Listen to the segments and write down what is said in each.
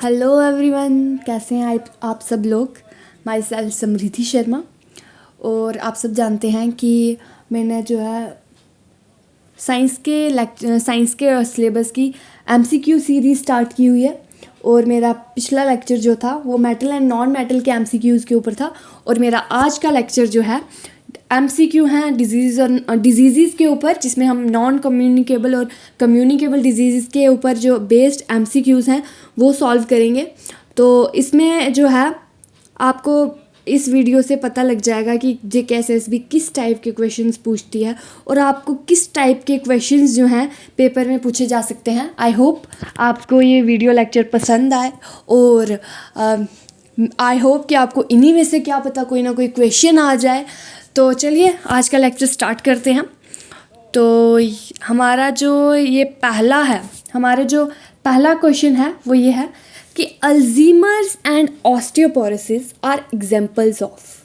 Hello everyone, कैसे हैं आप सब लोग। माई सेल्फ समृद्धि शर्मा। और आप सब जानते हैं कि मैंने जो है साइंस के सिलेबस की एमसीक्यू सीरीज़ स्टार्ट की हुई है। और मेरा पिछला लेक्चर जो था वो मेटल एंड नॉन मेटल के एमसीक्यूज़ के ऊपर था। और मेरा आज का लेक्चर जो है एमसीक्यू हैं डिजीज़ के ऊपर, जिसमें हम नॉन कम्युनिकेबल और कम्युनिकेबल डिजीज़ के ऊपर जो बेस्ड एमसीक्यूज़ हैं वो सॉल्व करेंगे। तो इसमें जो है आपको इस वीडियो से पता लग जाएगा कि JKSSB किस टाइप के क्वेश्चंस पूछती है और आपको किस टाइप के क्वेश्चंस जो हैं पेपर में पूछे जा सकते हैं। आई होप आपको ये वीडियो लेक्चर पसंद आए और आई होप कि आपको इन्हीं में से क्या पता कोई ना कोई क्वेश्चन आ जाए। तो चलिए आज का लेक्चर स्टार्ट करते हैं। तो हमारा जो ये पहला क्वेश्चन है वो ये है कि Alzheimer's and osteoporosis are examples of.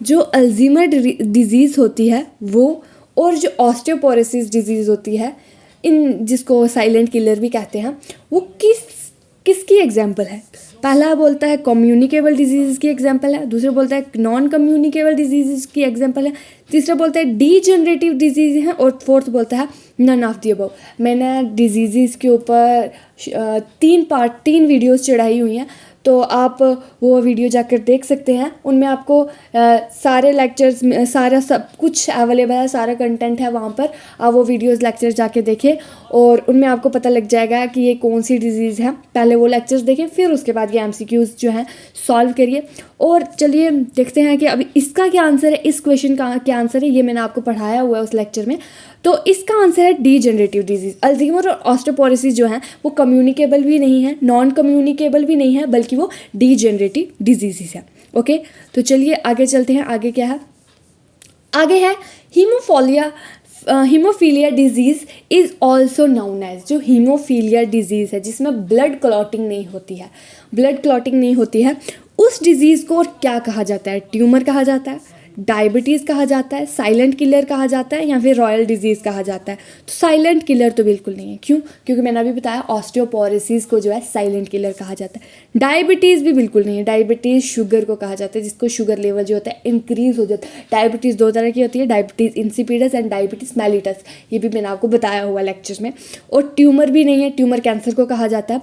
जो अल्जीमर डिजीज़ होती है वो और जो ऑस्टियोपोरोसिस डिजीज़ होती है, इन जिसको साइलेंट किलर भी कहते हैं, वो किसकी एग्जांपल है। पहला बोलता है कम्युनिकेबल डिजीज़ की एग्जांपल है, दूसरा बोलता है नॉन कम्युनिकेबल डिजीज़ की एग्जांपल है, तीसरा बोलता है डीजनरेटिव डिजीज़ है और फोर्थ बोलता है नन ऑफ द अबव। मैंने डिजीज़ के ऊपर 3 वीडियोस चढ़ाई हुई हैं, तो आप वो वीडियो जाकर देख सकते हैं। उनमें आपको सारे लेक्चर्स में सारा सब कुछ अवेलेबल है, सारा कंटेंट है वहाँ पर। आप वो वीडियोस लेक्चर जाके देखें और उनमें आपको पता लग जाएगा कि ये कौन सी डिजीज़ है। पहले वो लेक्चर्स देखें, फिर उसके बाद ये MCQs जो हैं सॉल्व करिए। और चलिए देखते हैं कि अभी इसका क्या आंसर है, इस क्वेश्चन का क्या आंसर है। ये मैंने आपको पढ़ाया हुआ है उस लेक्चर में। तो इसका आंसर है डीजनरेटिव डिजीज़। अल्जीमर और ऑस्टियोपोरोसिस जो हैं वो कम्युनिकेबल भी नहीं है, नॉन कम्युनिकेबल भी नहीं है, बल्कि वो डीजनरेटिव डिजीज़ है। ओके, तो चलिए आगे चलते हैं। आगे क्या है, आगे है hemophilia disease is also known as. जो हीमोफीलिया डिजीज़ है जिसमें ब्लड क्लॉटिंग नहीं होती है, उस डिज़ीज़ को क्या कहा जाता है। ट्यूमर कहा जाता है, डायबिटीज़ कहा जाता है, साइलेंट किलर कहा जाता है, या फिर रॉयल डिजीज़ कहा जाता है। तो साइलेंट किलर तो बिल्कुल नहीं है। क्यों? क्योंकि मैंने अभी बताया ऑस्टियोपोरोसिस को जो है साइलेंट किलर कहा जाता है। डायबिटीज़ भी बिल्कुल नहीं है। डायबिटीज़ शुगर को कहा जाता है, जिसको शुगर लेवल जो होता है इंक्रीज़ हो जाता है। डायबिटीज़ 2 तरह की होती है, diabetes insipidus and diabetes mellitus. ये भी मैंने आपको बताया हुआ लेक्चर्स में। और ट्यूमर भी नहीं है, ट्यूमर कैंसर को कहा जाता है।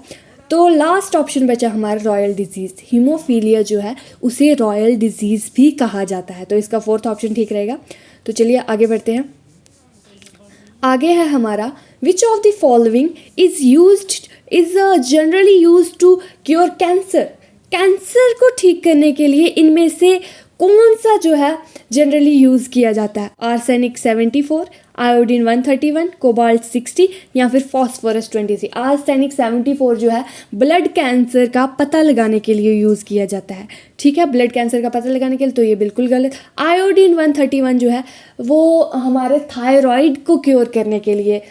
तो लास्ट ऑप्शन बचा हमारा रॉयल डिजीज़। हीमोफीलिया जो है उसे रॉयल डिजीज़ भी कहा जाता है, तो इसका फोर्थ ऑप्शन ठीक रहेगा। तो चलिए आगे बढ़ते हैं। आगे है हमारा which of the following is generally used to cure cancer. Cancer को ठीक करने के लिए इनमें से कौन सा जो है जनरली यूज़ किया जाता है। आर्सेनिक 74, आयोडीन 131, कोबाल्ट 60 या फिर फॉस्फोरस 23। आर्सेनिक 74 जो है ब्लड कैंसर का पता लगाने के लिए यूज़ किया जाता है। ठीक है, ब्लड कैंसर का पता लगाने के लिए, तो ये बिल्कुल गलत। आयोडीन 131 जो है वो हमारे थायराइड को क्योर करने के लिए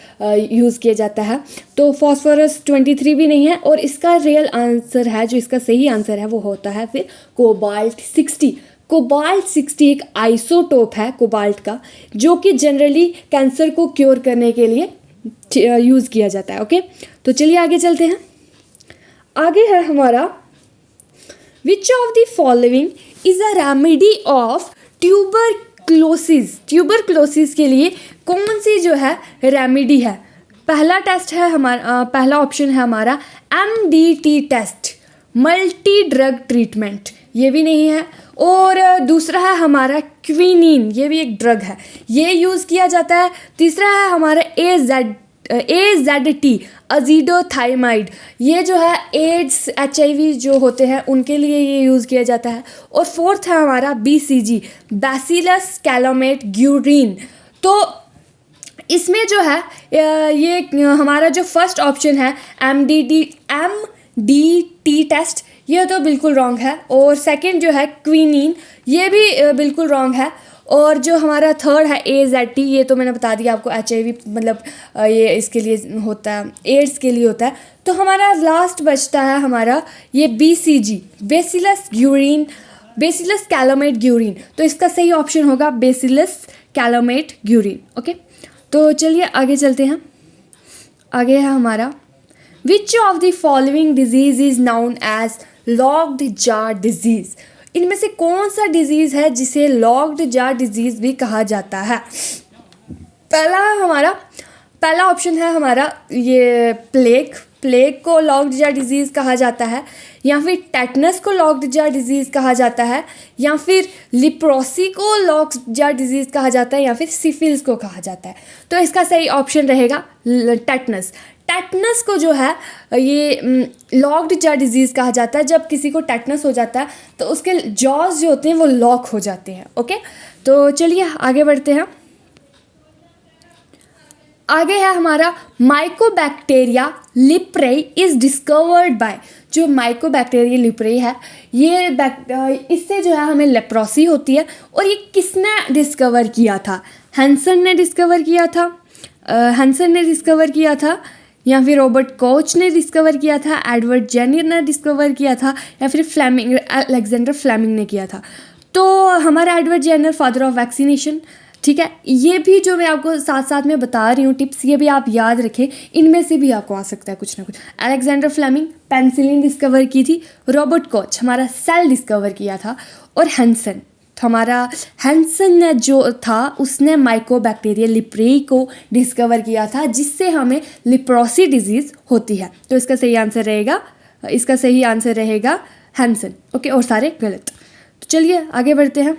यूज़ किया जाता है। तो फॉस्फोरस 23 भी नहीं है। और इसका रियल आंसर है, जो इसका सही आंसर है वो होता है फिर कोबाल्ट 60। कोबाल्ट 60 एक आइसोटोप है कोबाल्ट का, जो कि जनरली कैंसर को क्योर करने के लिए यूज़ किया जाता है। ओके, तो चलिए आगे चलते हैं। आगे है हमारा which of the following is a remedy of tuberculosis. Tuberculosis के लिए कौन सी जो है रेमेडी है। पहला टेस्ट है हमारा, पहला ऑप्शन है हमारा MDT test, multi drug treatment, ये भी नहीं है। और दूसरा है हमारा क्विनीन, ये भी एक ड्रग है, ये यूज़ किया जाता है। तीसरा है हमारा AZT अजीडोथाइमाइड, ये जो है एड्स HIV जो होते हैं उनके लिए ये यूज़ किया जाता है। और फोर्थ है हमारा BCG बैसिलस कैलोमेट ग्यूरिन। तो इसमें जो है ये हमारा जो फर्स्ट ऑप्शन है MDT टेस्ट, ये तो बिल्कुल रॉन्ग है। और सेकंड जो है क्विनीन, ये भी बिल्कुल रॉन्ग है। और जो हमारा थर्ड है AZT, ये तो मैंने बता दिया आपको HIV मतलब ये इसके लिए होता है, एड्स के लिए होता है। तो हमारा लास्ट बचता है हमारा ये BCG बेसिलस कैलोमेट ग्यूरिन। तो इसका सही ऑप्शन होगा बेसिलस कैलोमेट ग्यूरिन। ओके, तो चलिए आगे चलते हैं। आगे है हमारा which of the following disease is known as locked jar disease. इनमें से कौन सा डिजीज है जिसे लॉक्ड जार डिजीज भी कहा जाता है? पहला ऑप्शन है हमारा ये प्लेग को लॉक्ड जार डिजीज़ कहा जाता है, या फिर टेटनस को लॉक्ड जार डिजीज़ कहा जाता है, या फिर लिप्रोसी को लॉक्ड जार डिजीज़ कहा जाता है, या फिर सिफिलिस को कहा जाता है। तो इसका सही ऑप्शन रहेगा टेटनस। टेटनस को जो है ये लॉक्ड जार डिजीज़ कहा जाता है। जब किसी को टेटनस हो जाता है तो उसके जॉज जो होते हैं वो लॉक हो जाते हैं। ओके, तो चलिए आगे बढ़ते हैं। आगे है हमारा माइकोबैक्टीरिया लिप्रेई इज डिस्कवर्ड बाय। जो माइकोबैक्टीरिया लिप्रेई है ये इससे जो है हमें लेप्रोसी होती है, और ये किसने डिस्कवर किया था? हैंसन ने डिस्कवर किया था, या फिर रॉबर्ट कोच ने डिस्कवर किया था, एडवर्ड जेनियर ने डिस्कवर किया था, या फिर अलेक्जेंडर फ्लेमिंग ने किया था। तो हमारा एडवर्ड जेनियर फादर ऑफ वैक्सीनेशन, ठीक है। ये भी जो मैं आपको साथ साथ में बता रही हूँ टिप्स, ये भी आप याद रखें, इनमें से भी आपको आ सकता है कुछ ना कुछ। अलेक्जेंडर फ्लेमिंग पेनिसिलिन डिस्कवर की थी, रॉबर्ट कोच हमारा सेल डिस्कवर किया था, और हैंसन ने जो था उसने माइकोबैक्टीरिया लिप्रेई को डिस्कवर किया था, जिससे हमें लिप्रोसी डिजीज़ होती है। तो इसका सही आंसर रहेगा हैंसन। ओके, और सारे गलत। तो चलिए आगे बढ़ते हैं।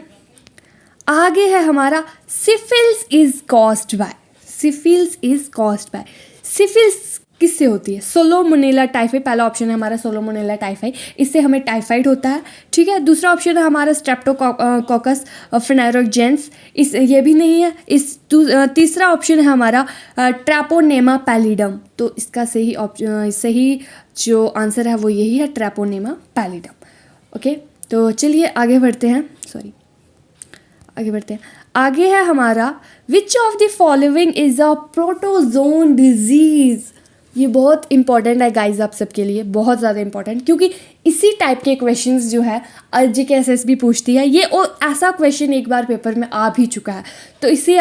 आगे है हमारा syphilis is caused by. Syphilis किससे होती है? सोलोमोनेला टाइफाई। पहला ऑप्शन है हमारा सोलोमोनेला टाइफाई, इससे हमें टाइफाइड होता है, ठीक है। दूसरा ऑप्शन है हमारा स्ट्रेप्टोकोकस फेनेरोजेंस, ये भी नहीं है। तीसरा ऑप्शन है हमारा ट्रैपोनेमा पैलिडम। तो इसका सही जो आंसर है वो यही है, ट्रैपोनेमा पैलिडम। ओके, तो चलिए आगे बढ़ते हैं। आगे है हमारा which of the following is a protozoan disease. ये बहुत इंपॉर्टेंट है गाइज, आप सबके लिए बहुत ज़्यादा इंपॉर्टेंट, क्योंकि इसी टाइप के क्वेश्चंस जो है जीकेएसएस भी पूछती है। ये और ऐसा क्वेश्चन एक बार पेपर में आ भी चुका है, तो इसे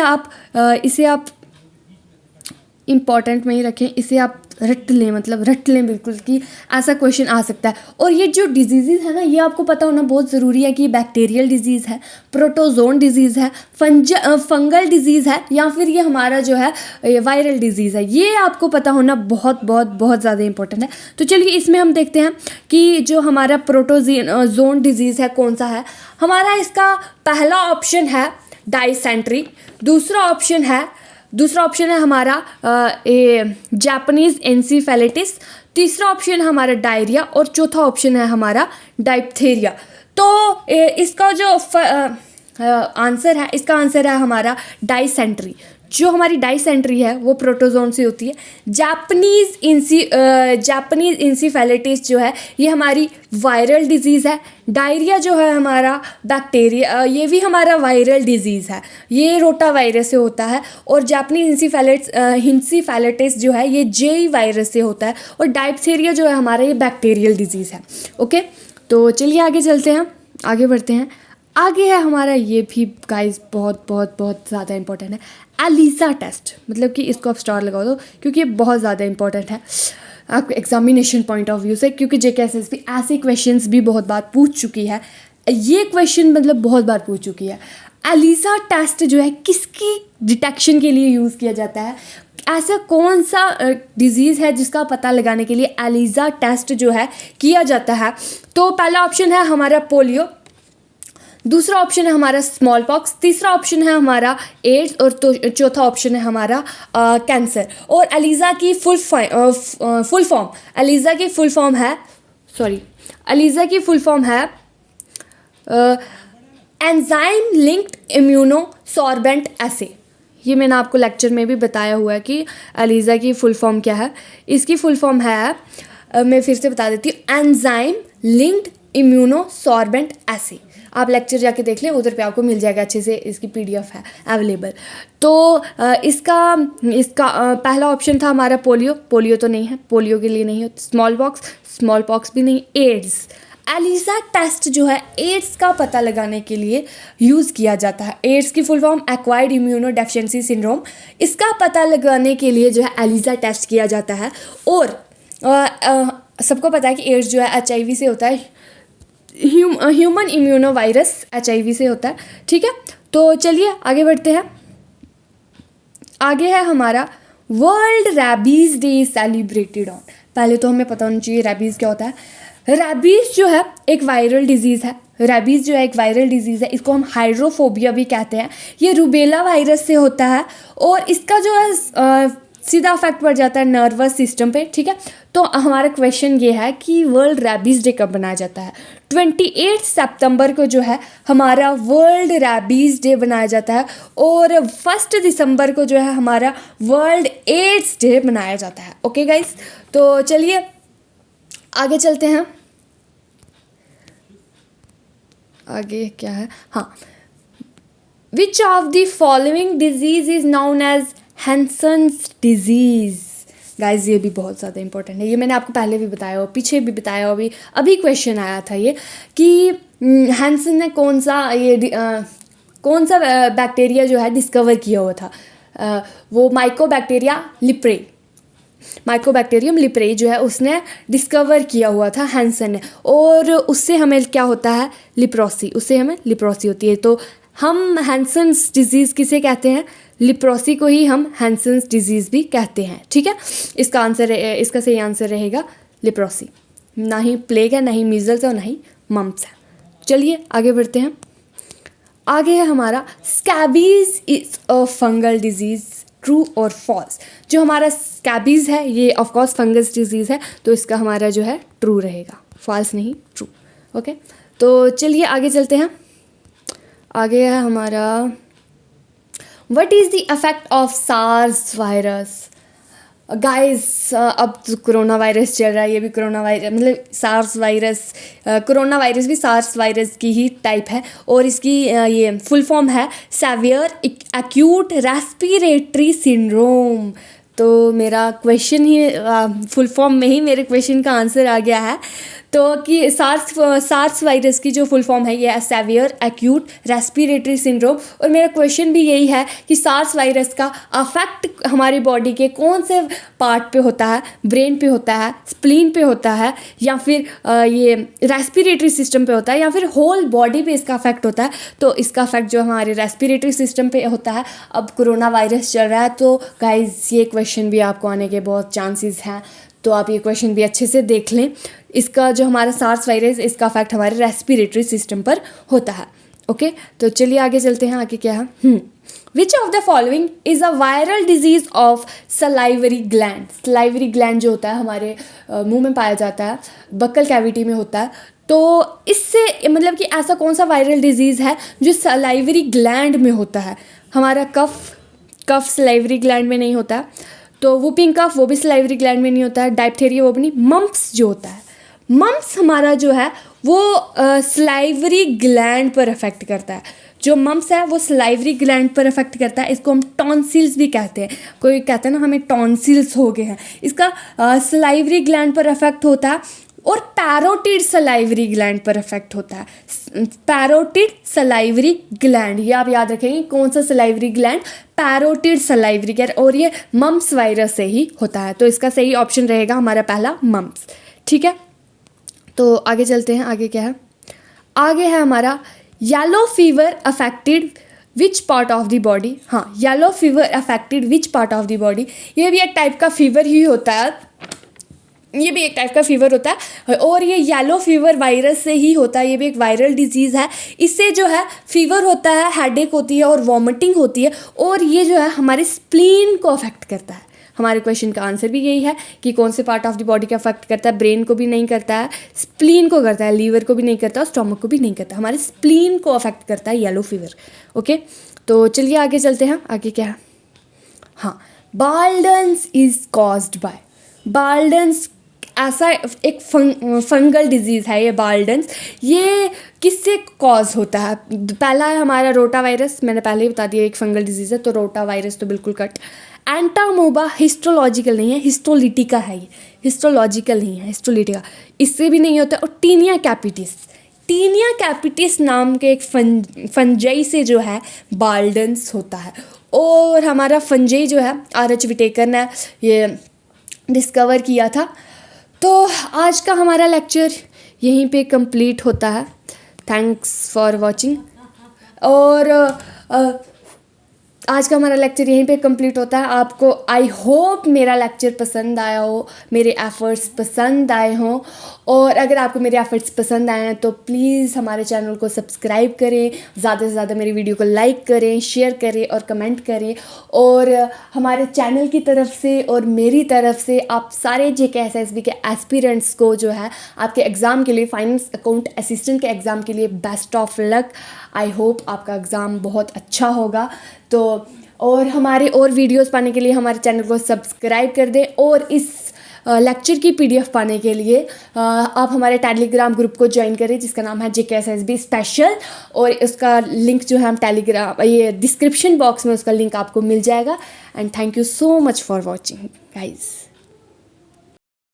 आप इम्पॉर्टेंट में ही रखें, इसे आप रट लें बिल्कुल कि ऐसा क्वेश्चन आ सकता है। और ये जो डिजीज़ है ना, ये आपको पता होना बहुत ज़रूरी है कि बैक्टीरियल डिजीज़ है, प्रोटोजोन डिजीज़ है, फंगल डिजीज़ है, या फिर ये हमारा जो है वायरल डिजीज़ है। ये आपको पता होना बहुत बहुत बहुत ज़्यादा इंपॉर्टेंट है। तो चलिए इसमें हम देखते हैं कि जो हमारा प्रोटोजोन डिजीज़ है कौन सा है। हमारा इसका पहला ऑप्शन है डाइसेंट्री, दूसरा ऑप्शन है हमारा जापानीज एनसीफेलिटिस, तीसरा ऑप्शन है हमारा डायरिया, और चौथा ऑप्शन है हमारा डाइप्थेरिया। तो इसका जो आंसर है हमारा डाइसेंट्री। जो हमारी डाइसेंट्री है वो प्रोटोजोन से होती है। जापानीज इंसीफेलिटिस जो है ये हमारी वायरल डिजीज़ है। डायरिया जो है हमारा बैक्टीरिया, ये भी हमारा वायरल डिजीज़ है, ये रोटा वायरस से होता है। और जापानीज इंसीफेलिटिस जो है ये जेई वायरस से होता है। और डाइप्थेरिया जो है हमारा ये बैक्टीरियल डिजीज़ है। ओके, तो चलिए आगे बढ़ते हैं। आगे है हमारा, ये भी गाइस बहुत बहुत बहुत ज़्यादा इंपॉर्टेंट है, एलिसा टेस्ट। मतलब कि इसको आप स्टार लगा दो, क्योंकि ये बहुत ज़्यादा इंपॉर्टेंट है आपके एग्जामिनेशन पॉइंट ऑफ व्यू से, क्योंकि जेकेएसएस भी ऐसे क्वेश्चंस भी बहुत बार पूछ चुकी है। ये क्वेश्चन बहुत बार पूछ चुकी है। एलिसा टेस्ट जो है किसकी डिटेक्शन के लिए यूज़ किया जाता है? ऐसा कौन सा डिजीज़ है जिसका पता लगाने के लिए एलिसा टेस्ट जो है किया जाता है? तो पहला ऑप्शन है हमारा पोलियो, दूसरा ऑप्शन है हमारा स्मॉल पॉक्स, तीसरा ऑप्शन है हमारा एड्स, और चौथा ऑप्शन है हमारा कैंसर। और एलिसा की फुल फॉर्म है एंजाइम लिंक्ड इम्यूनोसॉर्बेंट एसे। ये मैंने आपको लेक्चर में भी बताया हुआ है कि एलिसा की फुल फॉर्म क्या है। इसकी फुल फॉर्म है, मैं फिर से बता देती हूँ, एंजाइम लिंक्ड इम्यूनोसॉर्बेंट एसे। आप लेक्चर जाके देख लें, उधर पे आपको मिल जाएगा अच्छे से, इसकी पीडीएफ है अवेलेबल। तो इसका पहला ऑप्शन था हमारा पोलियो तो नहीं है, पोलियो के लिए नहीं है। स्मॉल पॉक्स भी नहीं। एड्स, एलिसा टेस्ट जो है एड्स का पता लगाने के लिए यूज़ किया जाता है। एड्स की full form acquired immuno deficiency syndrome. इसका पता लगाने के लिए जो है एलिसा टेस्ट किया जाता है। और सबको पता है कि एड्स जो है HIV से होता है, ह्यूमन इम्यूनो वायरस HIV से होता है, ठीक है। तो चलिए आगे बढ़ते हैं। आगे है हमारा world rabies day is celebrated on. पहले तो हमें पता होना चाहिए रैबीज़ क्या होता है। रैबीज़ जो है एक वायरल डिजीज़ है। रैबीज़ जो है एक वायरल डिजीज़ है, इसको हम हाइड्रोफोबिया भी कहते हैं। ये रूबेला वायरस से होता है और इसका जो है सीधा अफेक्ट पड़ जाता है नर्वस सिस्टम पे, ठीक है। तो हमारा क्वेश्चन ये है कि वर्ल्ड रैबीज़ डे कब मनाया जाता है। 28 सितंबर को जो है हमारा वर्ल्ड रैबीज़ डे मनाया जाता है और 1 दिसंबर को जो है हमारा वर्ल्ड एड्स डे मनाया जाता है। ओके गाइस, तो चलिए आगे चलते हैं। आगे क्या है, हाँ, which of the following disease is known as Hansen's disease. Guys ये भी बहुत ज़्यादा इंपॉर्टेंट है, ये मैंने आपको पहले भी बताया हो, पीछे भी बताया हो, अभी क्वेश्चन आया था ये कि हैंसन ने कौन सा बैक्टीरिया जो है डिस्कवर किया हुआ था। वो माइकोबैक्टीरियम लिप्रे जो है उसने डिस्कवर किया हुआ था हैंसन ने, और उससे हमें क्या होता है, उससे हमें लिप्रोसी होती है। तो हम हैंसन्स डिजीज़ किसे कहते हैं, लिप्रोसी को ही हम हैंसन्स डिजीज़ भी कहते हैं, ठीक है। इसका सही आंसर रहेगा लिप्रोसी, ना ही प्लेग है, ना ही मीजल्स है और ना ही मम्प्स है। चलिए आगे बढ़ते हैं। आगे है हमारा scabies is a fungal disease, true और फॉल्स। जो हमारा स्कैबीज है ये ऑफकोर्स फंगस डिजीज़ है, तो इसका हमारा जो है ट्रू रहेगा, फॉल्स नहीं ट्रू। ओके, तो चलिए आगे चलते हैं। आगे है हमारा what is the effect of SARS virus. Guys अब तो कोरोना वायरस चल रहा है, ये भी कोरोना वायरस मतलब सार्स वायरस, कोरोना वायरस भी सार्स वायरस की ही टाइप है और इसकी ये फुल फॉर्म है सेवियर एक्यूट रेस्पिरेटरी सिंड्रोम। तो मेरा क्वेश्चन ही फुल फॉर्म में ही मेरे क्वेश्चन का आंसर आ गया है। तो कि सार्स वायरस की जो फुल फॉर्म है ये है सेवियर एक्यूट रेस्पिरेटरी सिंड्रोम, और मेरा क्वेश्चन भी यही है कि सार्स वायरस का अफेक्ट हमारी बॉडी के कौन से पार्ट पे होता है, ब्रेन पे होता है, स्प्लीन पे होता है, या फिर ये रेस्पिरेटरी सिस्टम पे होता है, या फिर होल बॉडी पे इसका अफेक्ट होता है। तो इसका अफेक्ट जो हमारे रेस्पिरेटरी सिस्टम पे होता है। अब कोरोना वायरस चल रहा है तो गाइज ये क्वेश्चन भी आपको आने के बहुत चांसेस हैं, तो आप ये क्वेश्चन भी अच्छे से देख लें। इसका जो हमारा सार्स वायरस, इसका अफेक्ट हमारे रेस्पिरेटरी सिस्टम पर होता है। ओके, तो चलिए आगे चलते हैं। आगे क्या है, विच of the following is a viral disease of salivary gland. Salivary gland जो होता है हमारे मुंह में पाया जाता है, बक्कल कैविटी में होता है। तो इससे मतलब कि ऐसा कौन सा वायरल डिजीज़ है जो सलाइवरी ग्लैंड में होता है। हमारा कफ सलाइवरी ग्लैंड में नहीं होता है, तो वूपिंग कफ वो भी सलाइवरी ग्लैंड में नहीं होता है, डायप्थेरिया वो भी नहीं। मम्प्स जो होता है, मम्प्स हमारा जो है वो सलाइवरी ग्लैंड पर अफेक्ट करता है। जो मम्प्स है वो सलाइवरी ग्लैंड पर अफेक्ट करता है, इसको हम टॉन्सिल्स भी कहते हैं। कोई कहता है ना हमें टॉन्सिल्स हो गए हैं, इसका सलाइवरी ग्लैंड पर अफेक्ट होता है। और पैरोटिड सलाइवरी ग्लैंड पर अफेक्ट होता है, पैरोटिड सलाइवरी ग्लैंड, ये आप याद रखेंगे कौन सा salivary gland, parotid salivary gland, और ये मम्प्स वायरस से ही होता है। तो इसका सही ऑप्शन रहेगा हमारा पहला मम्प्स, ठीक है। तो आगे चलते हैं। आगे क्या है, आगे है हमारा yellow fever affected which part of the body. हाँ, yellow fever affected which part of the body, ये भी एक टाइप का फीवर ही होता है, ये भी एक टाइप का फीवर होता है और ये येलो फीवर वायरस से ही होता है। ये भी एक वायरल डिजीज़ है, इससे जो है फीवर होता है, हेडेक होती है और वॉमिटिंग होती है, और ये जो है हमारे स्प्लीन को अफेक्ट करता है। हमारे क्वेश्चन का आंसर भी यही है कि कौन से पार्ट ऑफ द बॉडी का अफेक्ट करता है। ब्रेन को भी नहीं करता है, स्प्लीन को करता है, लीवर को भी नहीं करता और स्टोमक को भी नहीं करता, हमारे स्प्लीन को अफेक्ट करता है येलो फीवर। ओके, तो चलिए आगे चलते हैं। आगे क्या है, हाँ, बाल्डन्स इज कॉज्ड बाय। बाल्डन्स ऐसा एक फंगल डिजीज़ है ये बाल्डन्स, ये किससे कॉज होता है। पहला है हमारा रोटा वायरस, मैंने पहले ही बता दिया एक फंगल डिजीज़ है, तो रोटा वायरस तो बिल्कुल कट। एंटामोबा हिस्टोलॉजिकल नहीं है, हिस्टोलिटिका है ये, हिस्टोलॉजिकल नहीं है, हिस्टोलिटिका, इससे भी नहीं होता। और टीनिया कैपिटिस नाम के एक फंजाई से जो है बाल्डन्स होता है। और हमारा फंजाई जो है RH विटेकर ने ये डिस्कवर किया था। तो आज का हमारा लेक्चर यहीं पे कंप्लीट होता है। Thanks for watching. और आज का हमारा लेक्चर यहीं पे कंप्लीट होता है। आपको आई होप मेरा लेक्चर पसंद आया हो, मेरे एफ़र्ट्स पसंद आए हों। और अगर आपको मेरे एफ़र्ट्स पसंद आए हैं तो प्लीज़ हमारे चैनल को सब्सक्राइब करें, ज़्यादा से ज़्यादा मेरी वीडियो को लाइक करें, शेयर करें और कमेंट करें। और हमारे चैनल की तरफ से और मेरी तरफ से आप सारे JKSSB के एस्पिरेंट्स को जो है आपके एग्ज़ाम के लिए, फाइनेंस अकाउंट असिस्टेंट के एग्ज़ाम के लिए best of luck. I hope आपका एग्ज़ाम बहुत अच्छा होगा। तो और हमारे और वीडियोस पाने के लिए हमारे चैनल को सब्सक्राइब कर दें। और इस लेक्चर की PDF पाने के लिए आप हमारे टेलीग्राम ग्रुप को ज्वाइन करें जिसका नाम है JKSSB स्पेशल। और उसका लिंक जो है हम टेलीग्राम ये डिस्क्रिप्शन बॉक्स में उसका लिंक आपको मिल जाएगा। And thank you so much for watching guys.